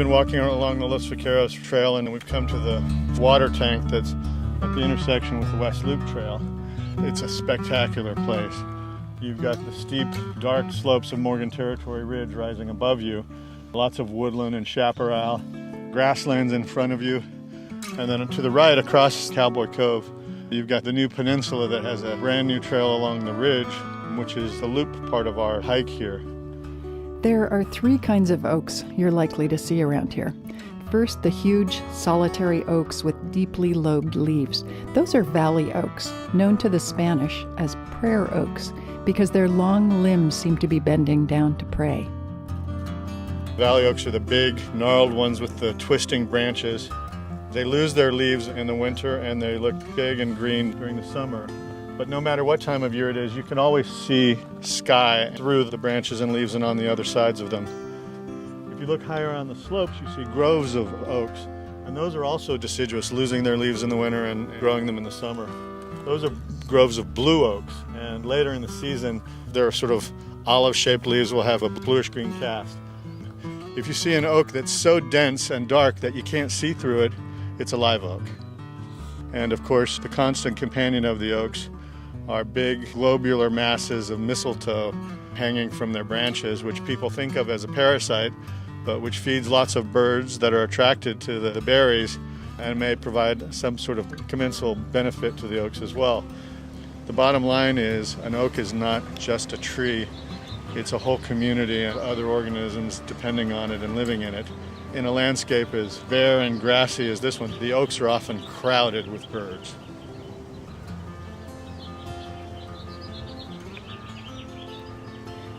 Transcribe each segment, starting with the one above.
been walking along the Los Vaqueros trail, and we've come to the water tank that's at the intersection with the West Loop Trail. It's a spectacular place. You've got the steep, dark slopes of Morgan Territory Ridge rising above you, lots of woodland and chaparral, grasslands in front of you, and then to the right across Cowboy Cove, you've got the new peninsula that has a brand new trail along the ridge, which is the loop part of our hike here. There are 3 kinds of oaks you're likely to see around here. First, the huge, solitary oaks with deeply lobed leaves. Those are valley oaks, known to the Spanish as prayer oaks, because their long limbs seem to be bending down to pray. Valley oaks are the big, gnarled ones with the twisting branches. They lose their leaves in the winter and they look big and green during the summer. But no matter what time of year it is, you can always see sky through the branches and leaves and on the other sides of them. If you look higher on the slopes, you see groves of oaks, and those are also deciduous, losing their leaves in the winter and growing them in the summer. Those are groves of blue oaks, and later in the season, their sort of olive-shaped leaves will have a bluish-green cast. If you see an oak that's so dense and dark that you can't see through it, it's a live oak. And of course, the constant companion of the oaks are big globular masses of mistletoe hanging from their branches, which people think of as a parasite, but which feeds lots of birds that are attracted to the berries and may provide some sort of commensal benefit to the oaks as well. The bottom line is an oak is not just a tree, it's a whole community of other organisms depending on it and living in it. In a landscape as bare and grassy as this one, the oaks are often crowded with birds.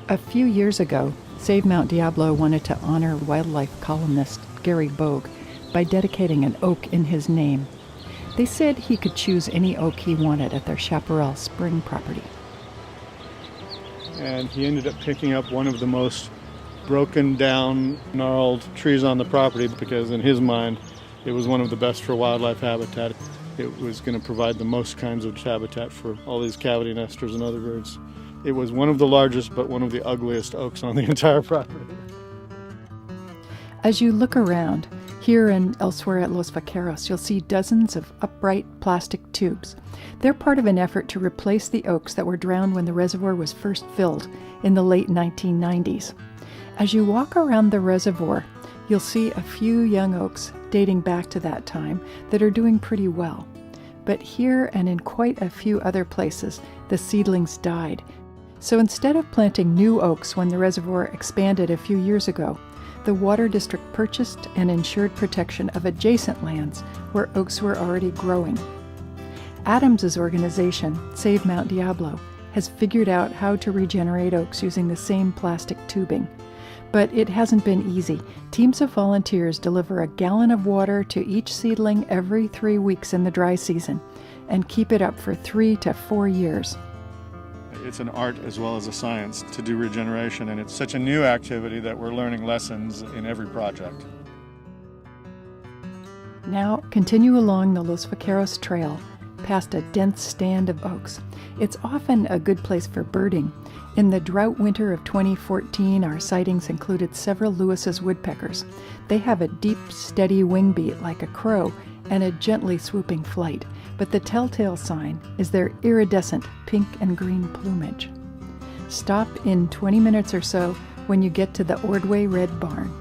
A few years ago, Save Mount Diablo wanted to honor wildlife columnist Gary Bogue by dedicating an oak in his name. They said he could choose any oak he wanted at their Chaparral Spring property. And he ended up picking up one of the most broken down, gnarled trees on the property because in his mind, it was one of the best for wildlife habitat. It was going to provide the most kinds of habitat for all these cavity nesters and other birds. It was one of the largest, but one of the ugliest oaks on the entire property. As you look around, here and elsewhere at Los Vaqueros, you'll see dozens of upright plastic tubes. They're part of an effort to replace the oaks that were drowned when the reservoir was first filled in the late 1990s. As you walk around the reservoir, you'll see a few young oaks dating back to that time that are doing pretty well. But here and in quite a few other places, the seedlings died. So instead of planting new oaks when the reservoir expanded a few years ago, the Water District purchased and ensured protection of adjacent lands where oaks were already growing. Adams's organization, Save Mount Diablo, has figured out how to regenerate oaks using the same plastic tubing. But it hasn't been easy. Teams of volunteers deliver a gallon of water to each seedling every 3 weeks in the dry season and keep it up for 3 to 4 years. It's an art as well as a science to do regeneration, and it's such a new activity that we're learning lessons in every project. Now continue along the Los Vaqueros Trail past a dense stand of oaks. It's often a good place for birding. In the drought winter of 2014, our sightings included several Lewis's woodpeckers. They have a deep, steady wing beat like a crow and a gently swooping flight, but the telltale sign is their iridescent pink and green plumage. Stop in 20 minutes or so when you get to the Ordway Red Barn.